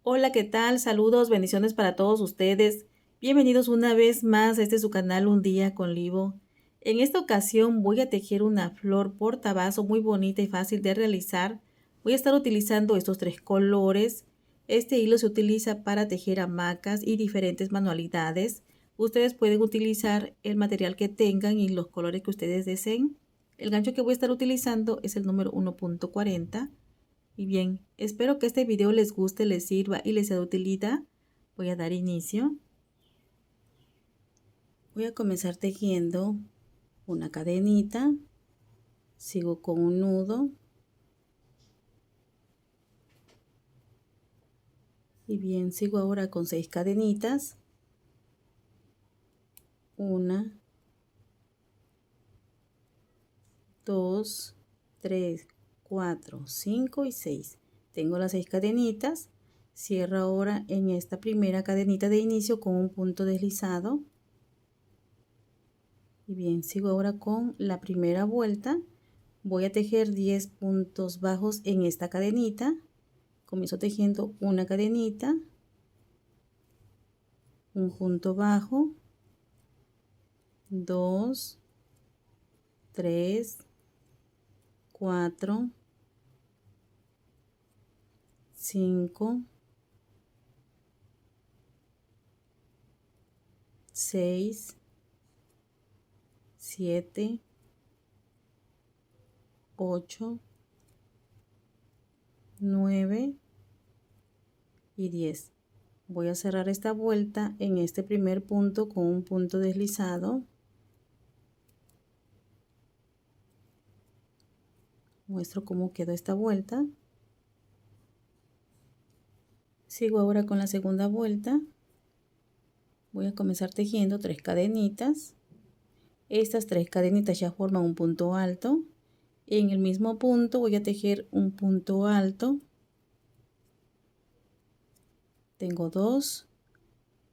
Hola, ¿qué tal? Saludos, bendiciones para todos ustedes. Bienvenidos una vez más a este su canal Un Día con Livo. En esta ocasión voy a tejer una flor portavasos muy bonita y fácil de realizar. Voy a estar utilizando estos tres colores. Este hilo se utiliza para tejer hamacas y diferentes manualidades. Ustedes pueden utilizar el material que tengan y los colores que ustedes deseen. El gancho que voy a estar utilizando es el número 1.40. Y bien, espero que este video les guste, les sirva y les sea de utilidad. Voy a dar inicio. Voy a comenzar tejiendo una cadenita. Sigo con un nudo. Y bien, sigo ahora con 6 cadenitas. 1, 2, 3, 4, 5 y 6. Tengo las 6 cadenitas. Cierro ahora en esta primera cadenita de inicio con un punto deslizado. Y bien, sigo ahora con la primera vuelta. Voy a tejer 10 puntos bajos en esta cadenita. Comienzo tejiendo una cadenita, un punto bajo, 2, 3, 4, 5, 6, 7, 8, 9 y 10. Voy a cerrar esta vuelta en este primer punto con un punto deslizado. Muestro cómo quedó esta vuelta. Sigo ahora con la segunda vuelta. Voy a comenzar tejiendo 3 cadenitas. Estas 3 cadenitas ya forman un punto alto. En el mismo punto voy a tejer un punto alto. Tengo 2.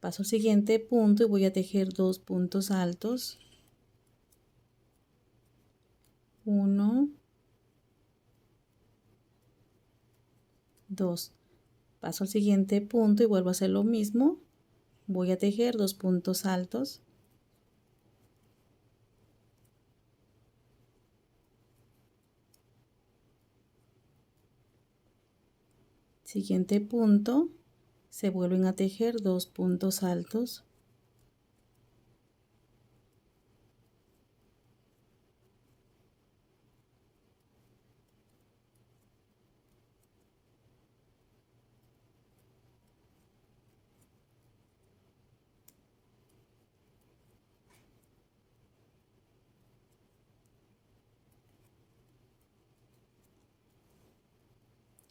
Paso al siguiente punto y voy a tejer 2 puntos altos. 1, 2. Paso al siguiente punto y vuelvo a hacer lo mismo. Voy a tejer 2 puntos altos. Siguiente punto, se vuelven a tejer 2 puntos altos.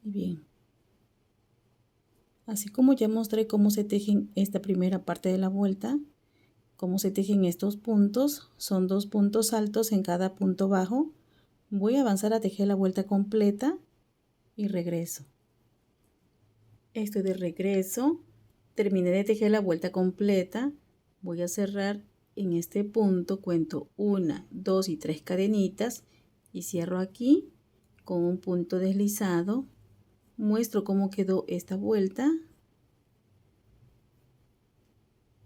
Y bien, así como ya mostré cómo se tejen esta primera parte de la vuelta, cómo se tejen estos puntos, son 2 puntos altos en cada punto bajo. Voy a avanzar a tejer la vuelta completa y regreso. Estoy de regreso, terminé de tejer la vuelta completa. Voy a cerrar en este punto, cuento 1, 2 y 3 cadenitas y cierro aquí con un punto deslizado. Muestro cómo quedó esta vuelta.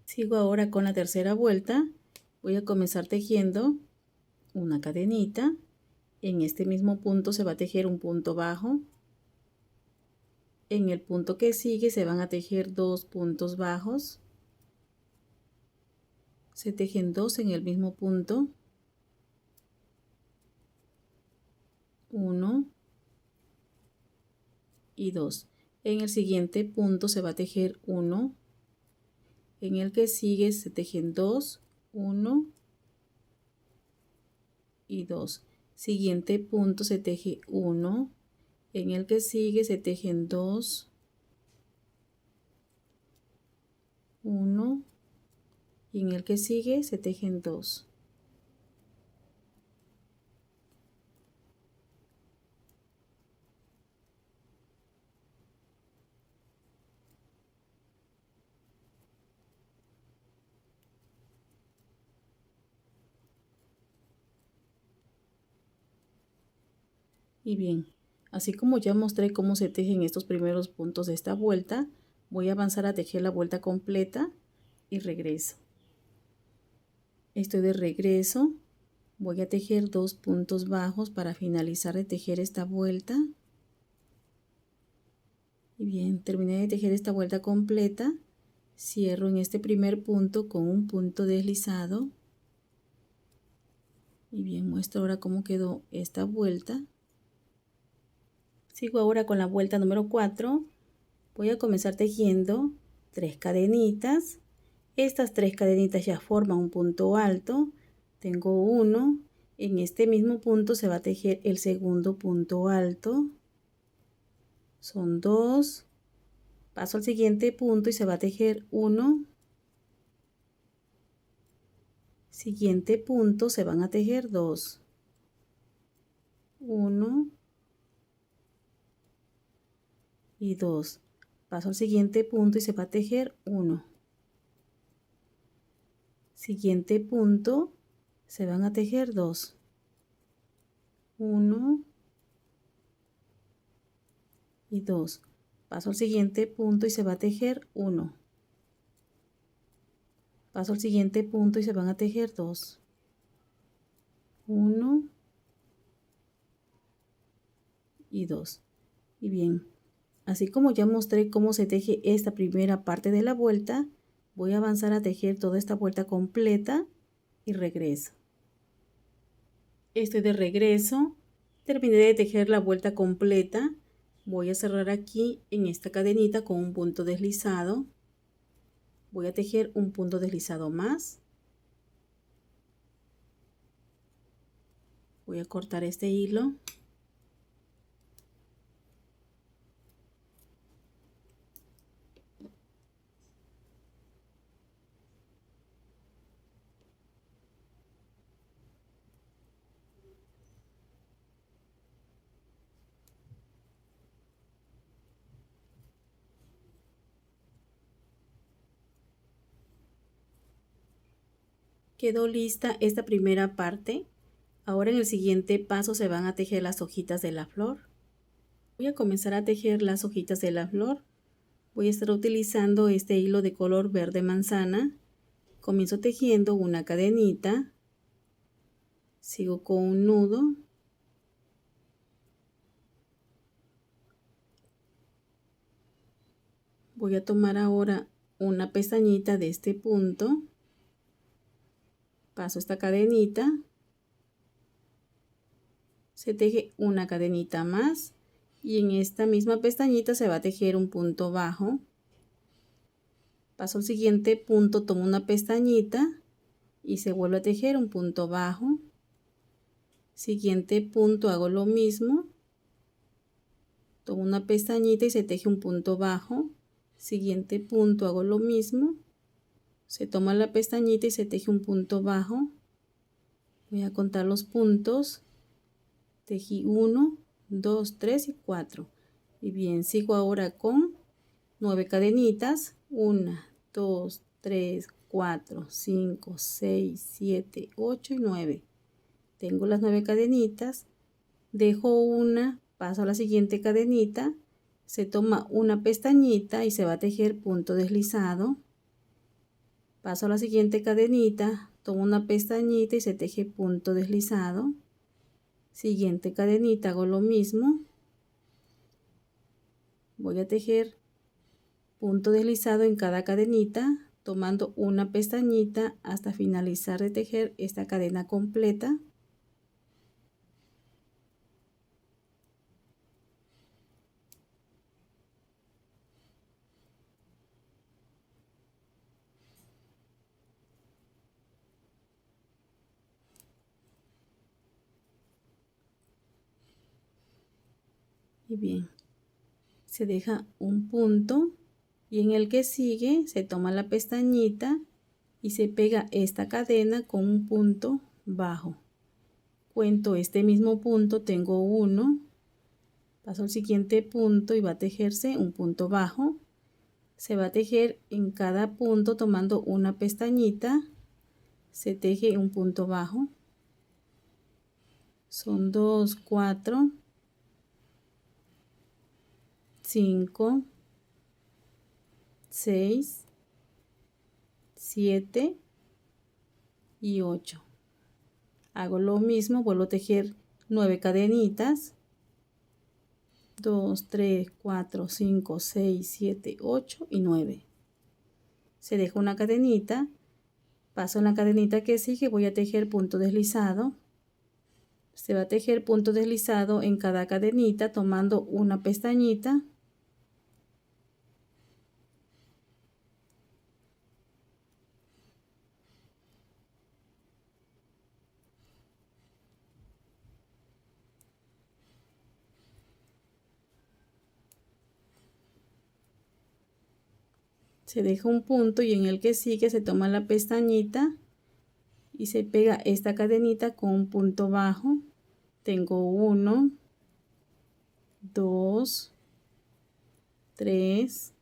Sigo ahora con la tercera vuelta. Voy a comenzar tejiendo una cadenita. En este mismo punto se va a tejer un punto bajo. En el punto que sigue se van a tejer 2 puntos bajos. Se tejen 2 en el mismo punto. 1 y 2. En el siguiente punto se va a tejer 1. En el que sigue se tejen 2, 1 y 2. Siguiente punto se teje 1. En el que sigue se tejen 2, 1 y en el que sigue se tejen 2. Y bien, así como ya mostré cómo se tejen estos primeros puntos de esta vuelta, Voy a avanzar a tejer la vuelta completa y regreso. Estoy de regreso. Voy a tejer 2 puntos bajos para finalizar de tejer esta vuelta. Y bien, terminé de tejer esta vuelta completa. Cierro en este primer punto con un punto deslizado. Y bien, muestro ahora cómo quedó esta vuelta. Sigo ahora con la vuelta número 4. Voy a comenzar tejiendo 3 cadenitas. Estas 3 cadenitas ya forman un punto alto. Tengo uno. En este mismo punto se va a tejer el segundo punto alto. Son 2. Paso al siguiente punto y se va a tejer 1. Siguiente punto se van a tejer 2. 1 y 2. Paso al siguiente punto y se va a tejer 1. Siguiente punto se van a tejer 2. 1 y 2. Paso al siguiente punto y se va a tejer 1. Paso al siguiente punto y se van a tejer 2. 1 y 2. Y bien, así como ya mostré cómo se teje esta primera parte de la vuelta, voy a avanzar a tejer toda esta vuelta completa y regreso. Estoy de regreso. Terminé de tejer la vuelta completa. Voy a cerrar aquí en esta cadenita con un punto deslizado. Voy a tejer un punto deslizado más. Voy a cortar este hilo. Quedó lista esta primera parte. Ahora en el siguiente paso se van a tejer las hojitas de la flor. Voy a comenzar a tejer las hojitas de la flor. Voy a estar utilizando este hilo de color verde manzana. Comienzo tejiendo una cadenita. Sigo con un nudo. Voy a tomar ahora una pestañita de este punto. Paso esta cadenita. Se teje una cadenita más. Y en esta misma pestañita se va a tejer un punto bajo. Paso al siguiente punto, tomo una pestañita y se vuelve a tejer un punto bajo. Siguiente punto hago lo mismo. Tomo una pestañita y se teje un punto bajo. Siguiente punto hago lo mismo. Se toma la pestañita y se teje un punto bajo. Voy a contar los puntos. Tejí 1, 2, 3 y 4. Y bien, sigo ahora con 9 cadenitas. 1, 2, 3, 4, 5, 6, 7, 8 y 9. Tengo las 9 cadenitas. Dejo una, paso a la siguiente cadenita. Se toma una pestañita y se va a tejer punto deslizado. Paso a la siguiente cadenita, tomo una pestañita y se teje punto deslizado. Siguiente cadenita hago lo mismo. Voy a tejer punto deslizado en cada cadenita, tomando una pestañita hasta finalizar de tejer esta cadena completa. Y bien, se deja un punto y en el que sigue se toma la pestañita y se pega esta cadena con un punto bajo. Cuento este mismo punto, tengo uno, paso al siguiente punto y va a tejerse un punto bajo. Se va a tejer en cada punto tomando una pestañita, se teje un punto bajo. Son 2, 4, 5, 6, 7 y 8. Hago lo mismo, vuelvo a tejer 9 cadenitas. 2, 3, 4, 5, 6, 7, 8 y 9. Se deja una cadenita, paso en la cadenita que sigue, voy a tejer punto deslizado. Se va a tejer punto deslizado en cada cadenita tomando una pestañita. Se deja un punto y en el que sigue se toma la pestañita y se pega esta cadenita con un punto bajo. Tengo 1, 2, 3,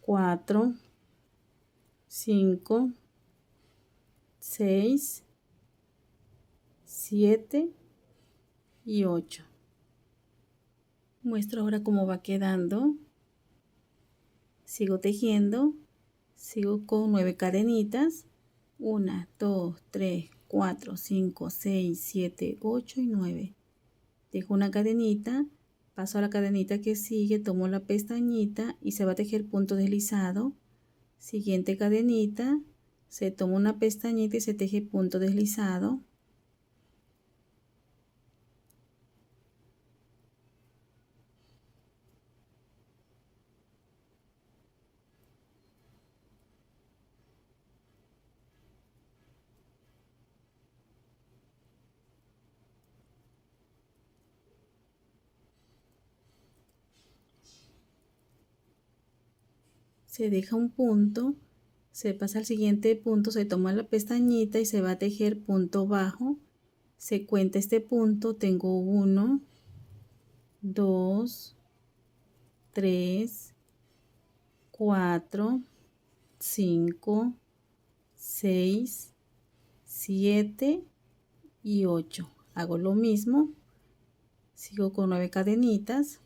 4, 5, 6, 7 y 8. Muestro ahora cómo va quedando. Sigo tejiendo, sigo con 9 cadenitas. 1, 2, 3, 4, 5, 6, 7, 8 y 9. Dejo una cadenita, paso a la cadenita que sigue, tomo la pestañita y se va a tejer punto deslizado. Siguiente cadenita, se toma una pestañita y se teje punto deslizado. Se deja un punto, se pasa al siguiente punto, se toma la pestañita y se va a tejer punto bajo. Se cuenta este punto, tengo 1, 2, 3, 4, 5, 6, 7 y 8. Hago lo mismo, sigo con 9 cadenitas.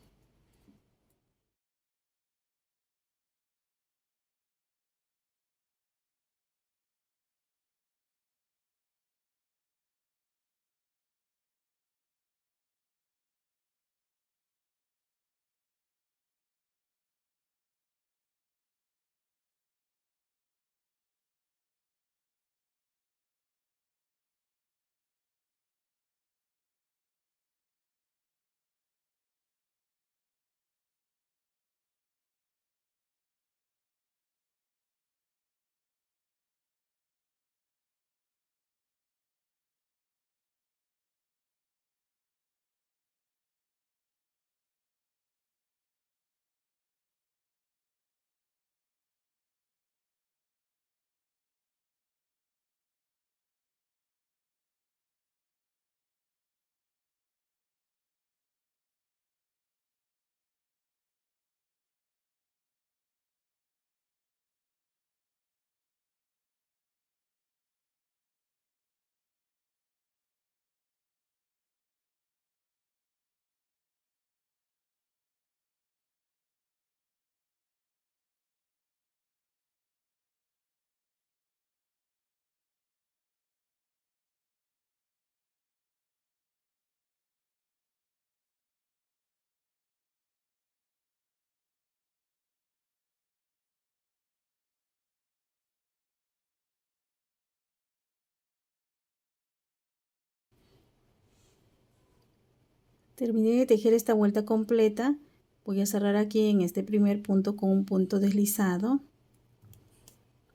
Terminé de tejer esta vuelta completa. Voy a cerrar aquí en este primer punto con un punto deslizado.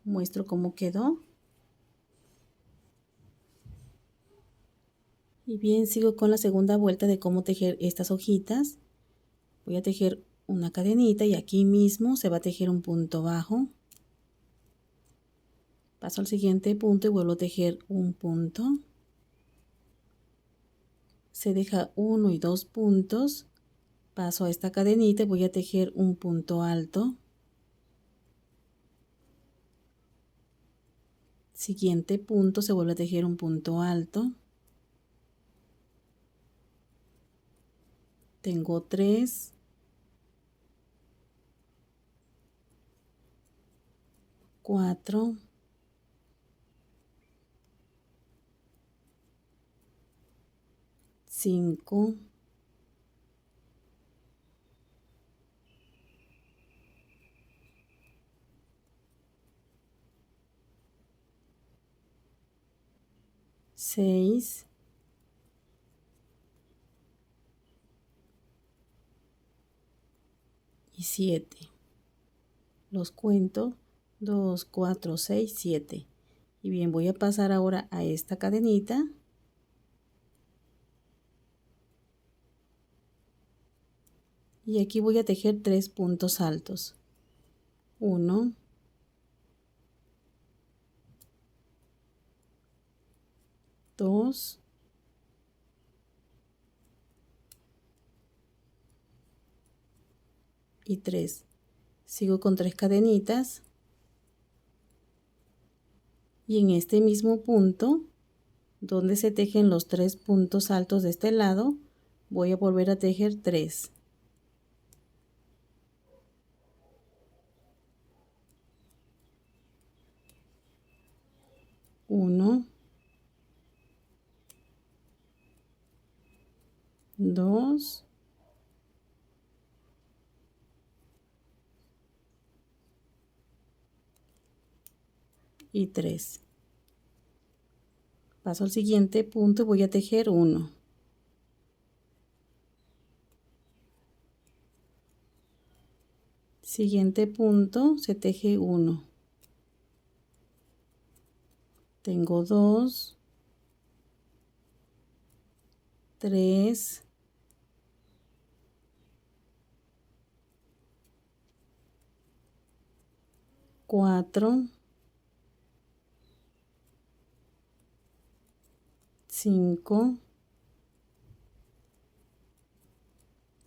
Muestro cómo quedó. Y bien, sigo con la segunda vuelta de cómo tejer estas hojitas. Voy a tejer una cadenita y aquí mismo se va a tejer un punto bajo. Paso al siguiente punto y vuelvo a tejer un punto. Se deja 1 y 2 puntos. Paso a esta cadenita y voy a tejer un punto alto. Siguiente punto, se vuelve a tejer un punto alto. Tengo 3, 4, 5, 6, 7. Los cuento 2, 4, 6, 7. Y bien, voy a pasar ahora a esta cadenita y aquí voy a tejer 3 puntos altos. 1, 2, y 3. Sigo con 3 cadenitas y en este mismo punto donde se tejen los 3 puntos altos de este lado voy a volver a tejer 3. 1, 2, y 3. Paso al siguiente punto y voy a tejer 1. Siguiente punto se teje 1. Tengo 2, 3, 4, 5,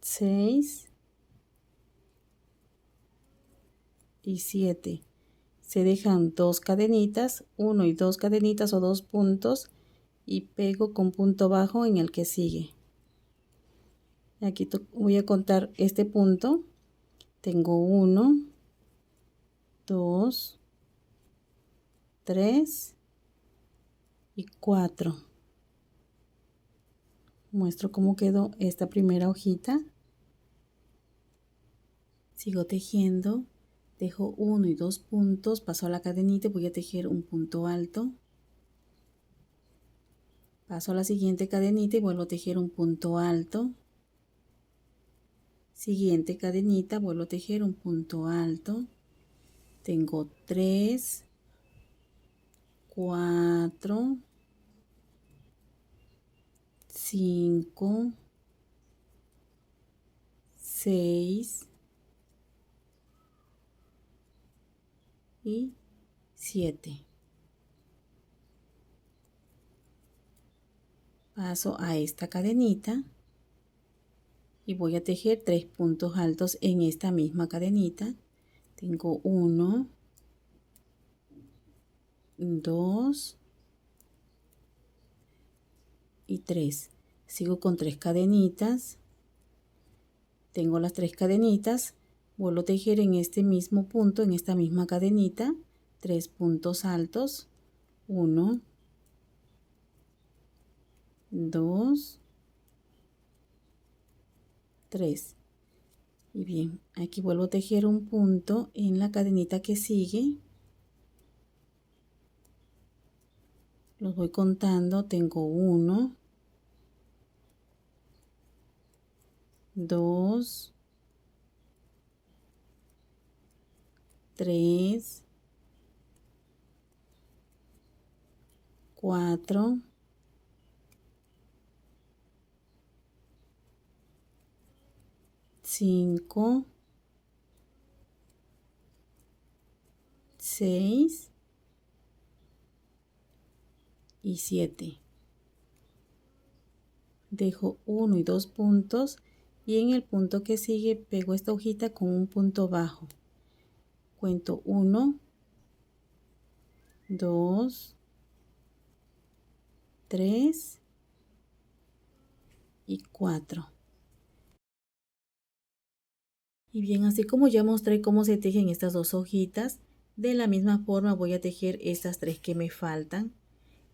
6 y 7. Se dejan 2 cadenitas, 1 y 2 cadenitas o 2 puntos y pego con punto bajo en el que sigue. Aquí voy a contar este punto. Tengo 1, 2, 3 y 4. Muestro cómo quedó esta primera hojita. Sigo tejiendo, dejo 1 y 2 puntos, paso a la cadenita y voy a tejer un punto alto. Paso a la siguiente cadenita y vuelvo a tejer un punto alto. Siguiente cadenita, vuelvo a tejer un punto alto. Tengo 3, 4, 5, 6 y 7. Paso a esta cadenita y voy a tejer 3 puntos altos en esta misma cadenita. Tengo 1, 2 y 3. Sigo con 3 cadenitas. Tengo las 3 cadenitas. Vuelvo a tejer en este mismo punto, en esta misma cadenita, 3 puntos altos. 1, 2, 3. Y bien, aquí vuelvo a tejer un punto en la cadenita que sigue. Los voy contando. Tengo 1, 2, 3, 4, 5, 6 y 7. Dejo 1 y 2 puntos y en el punto que sigue pego esta hojita con un punto bajo. Cuento 1, 2, 3 y 4. Y bien, así como ya mostré cómo se tejen estas dos hojitas, De la misma forma voy a tejer estas 3 que me faltan.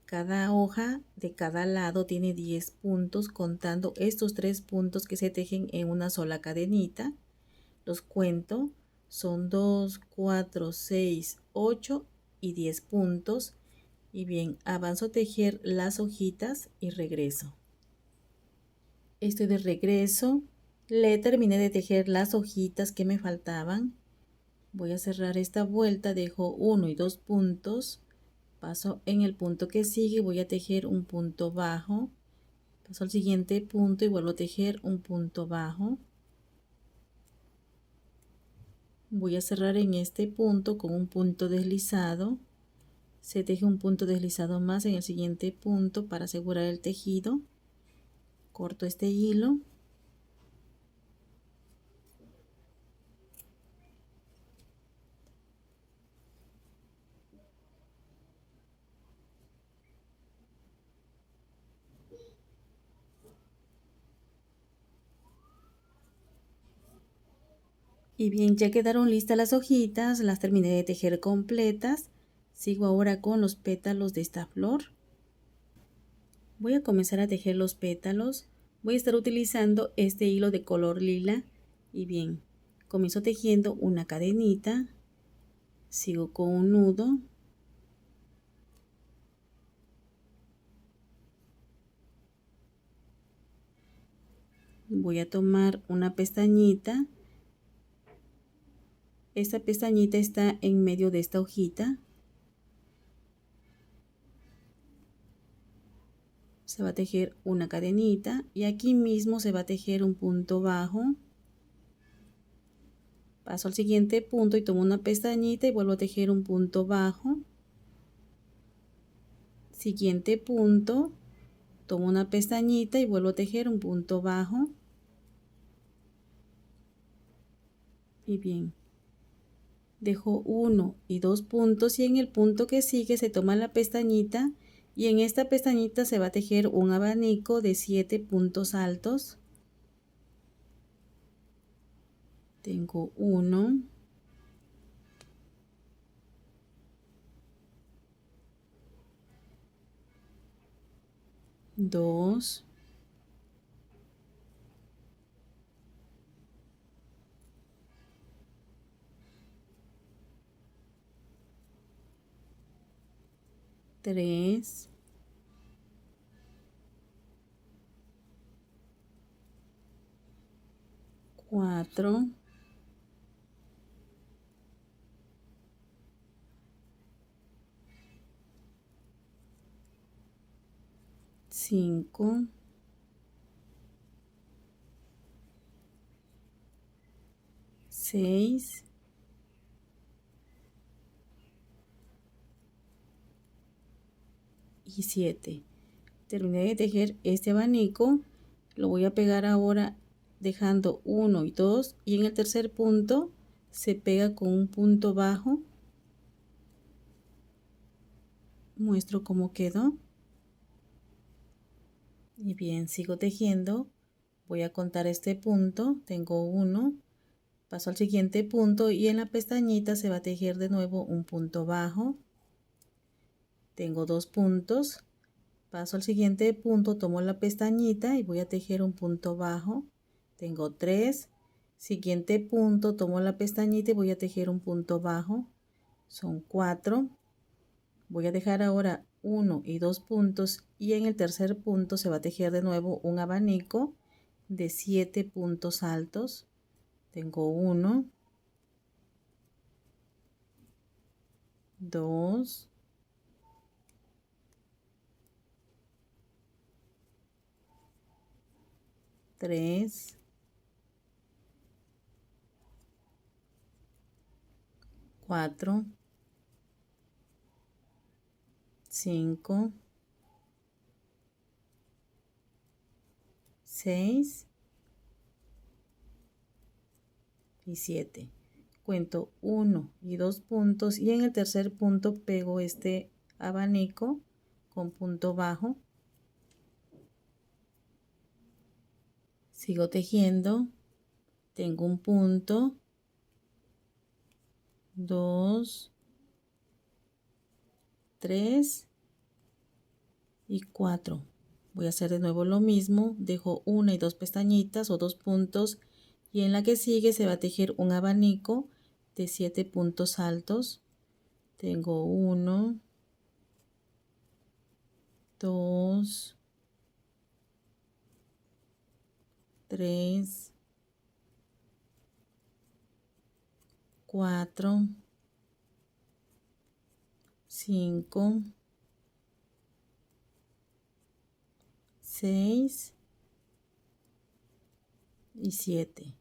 Cada hoja de cada lado tiene 10 puntos, contando estos 3 puntos que se tejen en una sola cadenita. Los cuento, son 2, 4, 6, 8 y 10 puntos. Y bien, avanzo a tejer las hojitas y regreso. Estoy de regreso. Le terminé de tejer las hojitas que me faltaban. Voy a cerrar esta vuelta, dejo 1 y 2 puntos. Paso en el punto que sigue, voy a tejer un punto bajo. Paso al siguiente punto y vuelvo a tejer un punto bajo. Voy a cerrar en este punto con un punto deslizado. Se teje un punto deslizado más en el siguiente punto para asegurar el tejido. Corto este hilo. Y bien, ya quedaron listas las hojitas, las terminé de tejer completas. Sigo ahora con los pétalos de esta flor. Voy a comenzar a tejer los pétalos. Voy a estar utilizando este hilo de color lila. Y bien, comienzo tejiendo una cadenita. Sigo con un nudo. Voy a tomar una pestañita. Esta pestañita está en medio de esta hojita. Se va a tejer una cadenita y aquí mismo se va a tejer un punto bajo. Paso al siguiente punto y tomo una pestañita y vuelvo a tejer un punto bajo. Siguiente punto, tomo una pestañita y vuelvo a tejer un punto bajo. Y bien, dejo 1 y 2 puntos y en el punto que sigue se toma la pestañita y en esta pestañita se va a tejer un abanico de 7 puntos altos. Tengo 1, 2, 3, 4, 5, 6 y 7. Terminé de tejer este abanico, lo voy a pegar ahora dejando 1 y 2 y en el tercer punto se pega con un punto bajo. Muestro cómo quedó. Y bien, sigo tejiendo. Voy a contar este punto. Tengo 1, paso al siguiente punto y en la pestañita se va a tejer de nuevo un punto bajo. Tengo 2 puntos. Paso al siguiente punto, tomo la pestañita y voy a tejer un punto bajo. Tengo 3. Siguiente punto, tomo la pestañita y voy a tejer un punto bajo. Son 4. Voy a dejar ahora 1 y 2 puntos y en el tercer punto se va a tejer de nuevo un abanico de 7 puntos altos. Tengo 1, 2, 3, 4, 5, 6 y 7. Cuento 1 y 2 puntos y en el tercer punto pego este abanico con punto bajo. Sigo tejiendo. Tengo un punto, 2, 3 y 4. Voy a hacer de nuevo lo mismo, dejo una y dos pestañitas o 2 puntos y en la que sigue se va a tejer un abanico de 7 puntos altos. Tengo 1, 2, 3, 4, 5, 6 y 7.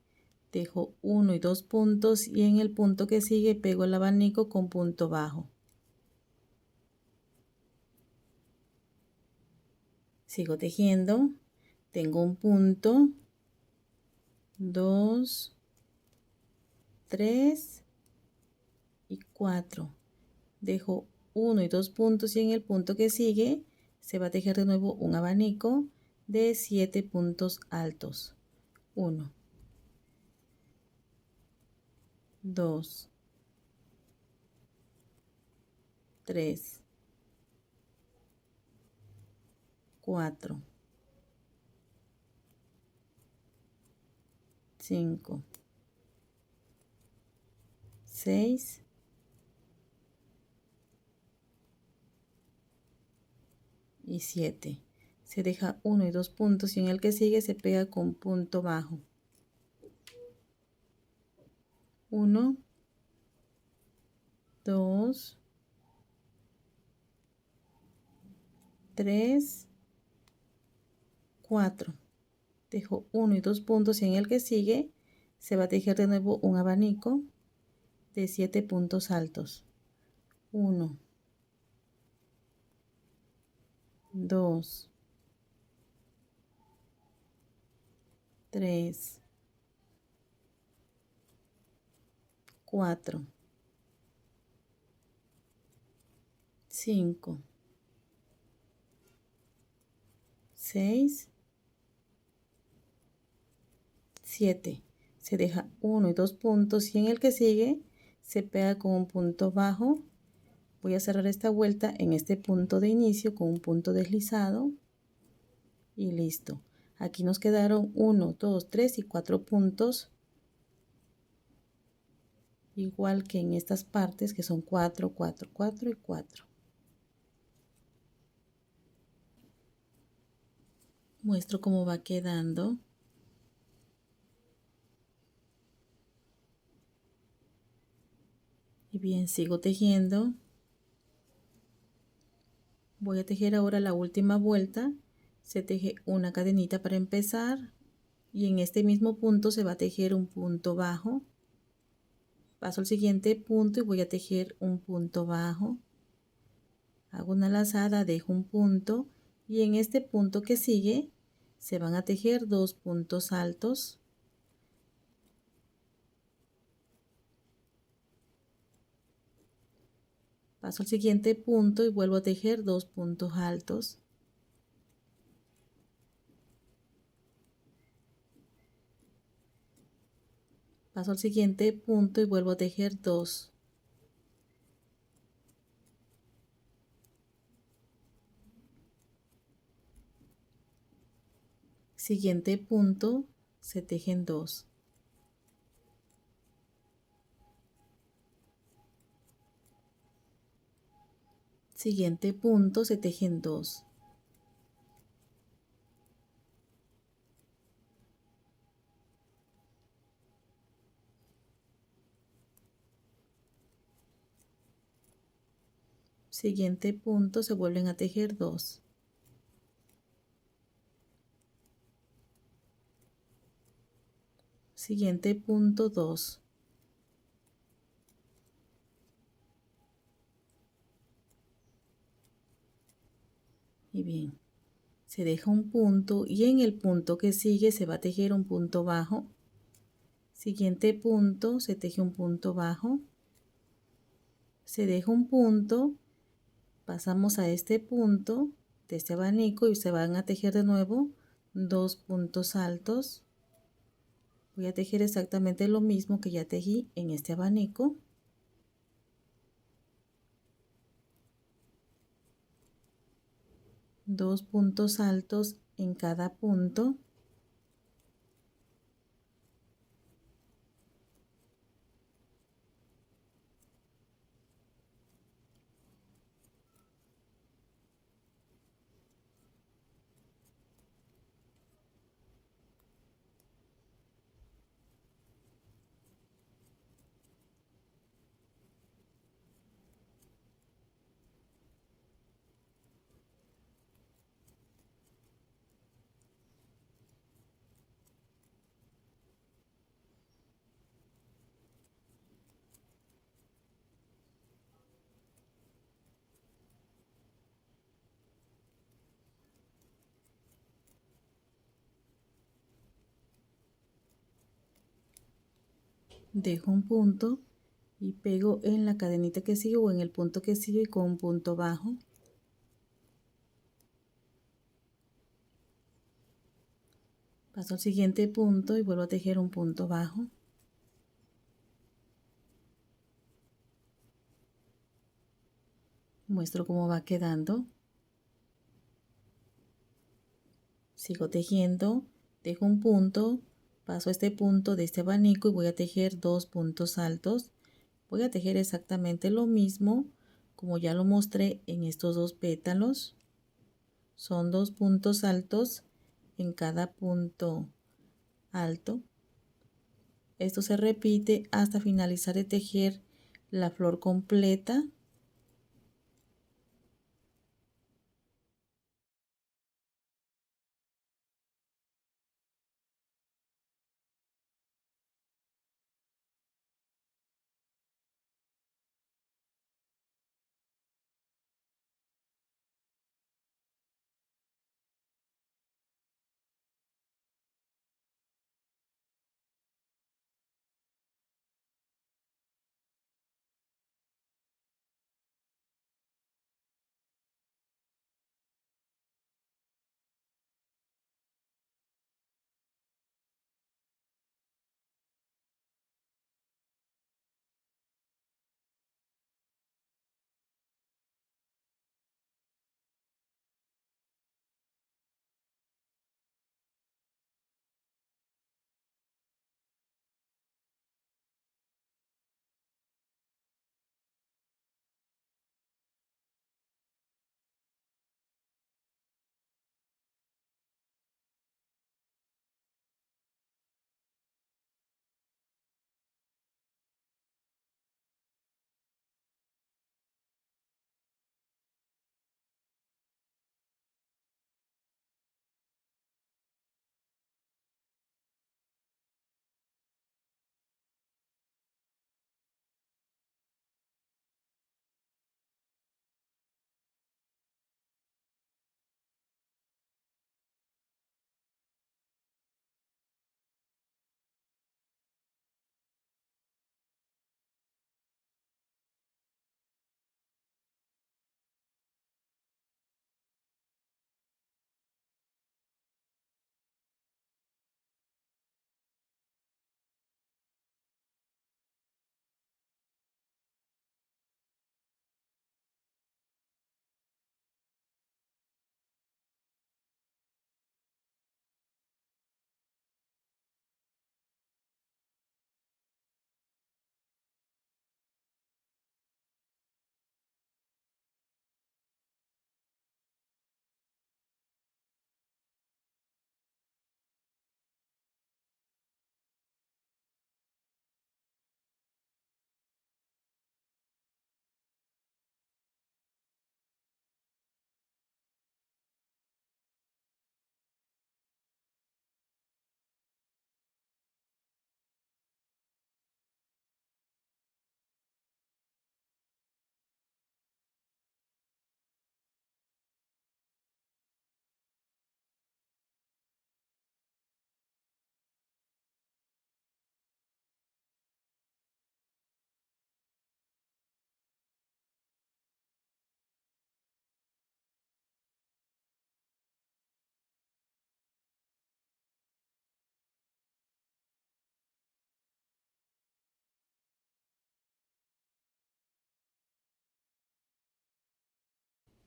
Dejo 1 y 2 puntos y en el punto que sigue pego el abanico con punto bajo. Sigo tejiendo. Tengo un punto, 2, 3 y 4. Dejo 1 y 2 puntos y en el punto que sigue se va a tejer de nuevo un abanico de 7 puntos altos. 1, 2, 3, 4, 5, 6 y 7. Se deja 1 y 2 puntos y en el que sigue se pega con punto bajo. 1, 2, 3, 4. Dejo 1 y 2 puntos y en el que sigue se va a tejer de nuevo un abanico de 7 puntos altos. 1, 2, 3, 4, 5, 6, 7. Se deja 1 y 2 puntos y en el que sigue se pega con un punto bajo. Voy a cerrar esta vuelta en este punto de inicio con un punto deslizado y listo. Aquí nos quedaron 1, 2, 3 y 4 puntos, igual que en estas partes que son 4, 4, 4 y 4. Muestro cómo va quedando. Y bien, sigo tejiendo. Voy a tejer ahora la última vuelta. Se teje una cadenita para empezar y en este mismo punto se va a tejer un punto bajo. Paso al siguiente punto y voy a tejer un punto bajo. Hago una lazada, dejo un punto y en este punto que sigue se van a tejer 2 puntos altos. Paso al siguiente punto y vuelvo a tejer 2 puntos altos. Paso al siguiente punto y vuelvo a tejer 2. Siguiente punto, se tejen 2. Siguiente punto, se tejen 2. Siguiente punto, se vuelven a tejer 2. Siguiente punto, 2. Y bien, se deja un punto y en el punto que sigue se va a tejer un punto bajo. Siguiente punto, se teje un punto bajo. Se deja un punto, pasamos a este punto de este abanico y se van a tejer de nuevo 2 puntos altos. Voy a tejer exactamente lo mismo que ya tejí en este abanico. 2 puntos altos en cada punto. Dejo un punto y pego en la cadenita que sigue o en el punto que sigue con un punto bajo. Paso al siguiente punto y vuelvo a tejer un punto bajo. Muestro cómo va quedando. Sigo tejiendo, dejo un punto, paso a este punto de este abanico y voy a tejer 2 puntos altos. Voy a tejer exactamente lo mismo como ya lo mostré en estos 2 pétalos. Son 2 puntos altos en cada punto alto. Esto se repite hasta finalizar de tejer la flor completa.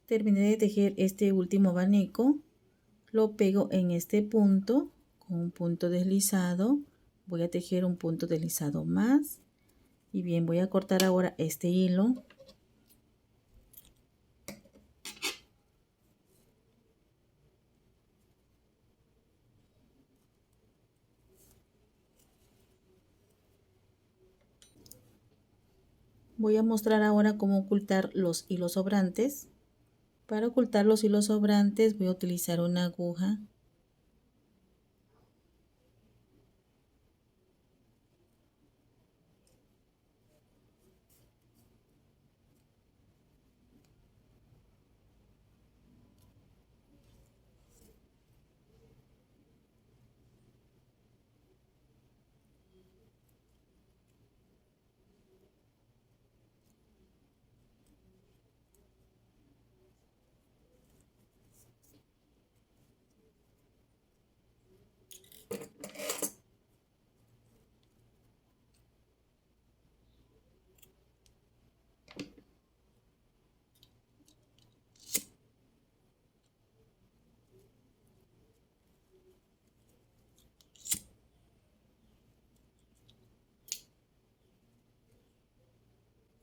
Terminé de tejer este último abanico, lo pego en este punto con un punto deslizado. Voy a tejer un punto deslizado más y bien, voy a cortar ahora este hilo. Voy a mostrar ahora cómo ocultar los hilos sobrantes. Para ocultar los hilos sobrantes voy a utilizar una aguja.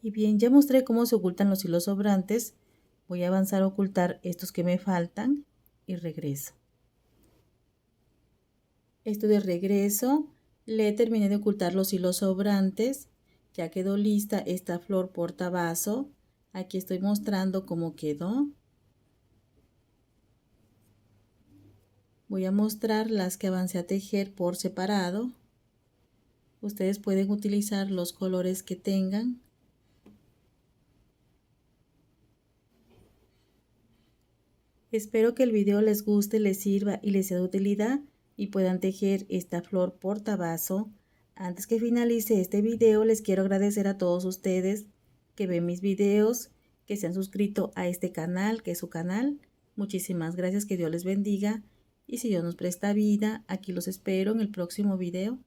Y bien, ya mostré cómo se ocultan los hilos sobrantes. Voy a avanzar a ocultar estos que me faltan y regreso. Esto de regreso, le terminé de ocultar los hilos sobrantes. Ya quedó lista esta flor portavaso. Aquí estoy mostrando cómo quedó. Voy a mostrar las que avancé a tejer por separado. Ustedes pueden utilizar los colores que tengan. Espero que el video les guste, les sirva y les sea de utilidad y puedan tejer esta flor portavaso. Antes que finalice este video, les quiero agradecer a todos ustedes que ven mis videos, que se han suscrito a este canal, que es su canal. Muchísimas gracias, que Dios les bendiga. Y si Dios nos presta vida, aquí los espero en el próximo video.